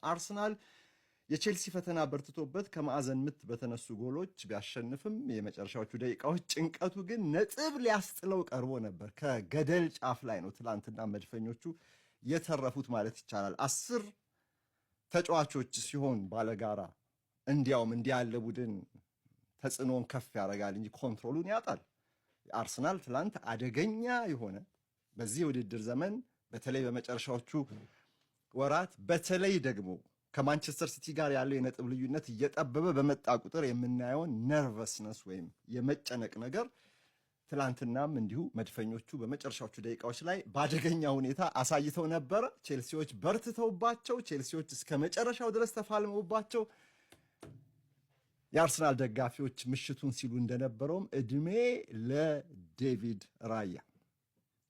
አርሰናል የቼልሲ ፈተና በርትቶበት ከማዕዘን ምት በተነሱ ጎሎች ቢያሸንፍም የመጨረሻዎቹ ደቂቃዎች ጭንቀቱ ግን ነጥብ ሊያስጥለው ቀርቦ ነበር። ከገደል ጫፍ ላይ ነው ትላንትና መድፈኞቹ የተረፉት ማለት ይቻላል። 10 ተጫዋቾች ሲሆን ባለጋራ እንዲያውም እንዲህ ያለ ቡድን ተጽዕኖን ከፍ ያደርጋል እንጂ ኮንትሮሉን ያጣል። አርሰናል ትላንት አደገኛ የሆነ በዚህ የውድድር ዘመን በተለይ በመጨረሻዎቹ ወራት በተለይ ደግሞ ከማንቸስተር ሲቲ ጋር ያለው የነጥብ ልዩነት እየጠበበ በመጣ ቁጥር የምናየውን ነርቨስነስ ወይም የመጨነቅ ነገር ትላንትናም እንዲሁ መድፈኞቹ በመጨረሻዎቹ ደቂቃዎች ላይ በአደገኛ ሁኔታ አሳይተው ነበረ። ቼልሲዎች በርትተውባቸው፣ ቼልሲዎች እስከ መጨረሻው ድረስ ተፋልመውባቸው የአርሰናል ደጋፊዎች ምሽቱን ሲሉ እንደነበረውም እድሜ ለዴቪድ ራያ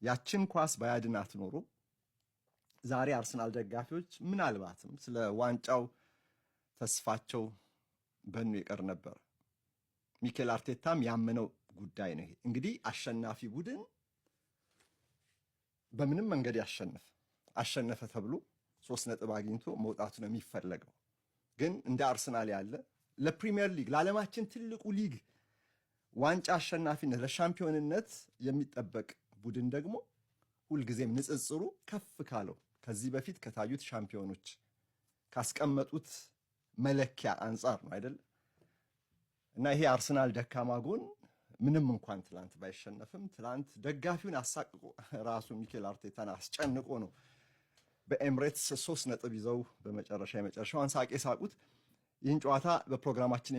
ያችን ኳስ ባያድናት ኖሮ ዛሬ አርሰናል ደጋፊዎች ምናልባትም ስለ ዋንጫው ተስፋቸው በኑ ይቀር ነበር። ሚኬል አርቴታም ያመነው ጉዳይ ነው። እንግዲህ አሸናፊ ቡድን በምንም መንገድ አሸነፈ ተብሎ 3 ነጥብ አግኝቶ መውጣቱ ነው የሚፈለገው። ግን እንደ አርሰናል ያለ ለፕሪሚየር ሊግ ለዓለማችን ትልቁ ሊግ ዋንጫ አሸናፊነት ለሻምፒዮንነት የሚጠበቅ ቡድን ደግሞ ሁልጊዜም ንጽጽሩ ከፍ ካለው ከዚህ በፊት ከታዩት ሻምፒዮኖች ካስቀመጡት መለኪያ አንጻር ነው አይደል? እና ይሄ አርሰናል ደካማ ጎን ምንም እንኳን ትላንት ባይሸነፍም ትላንት ደጋፊውን አሳቅቆ ራሱ ሚኬል አርቴታን አስጨንቆ ነው በኤምሬትስ 3 ነጥብ ይዘው በመጨረሻ የመጨረሻውን ሳቅ የሳቁት። ይህን ጨዋታ በፕሮግራማችን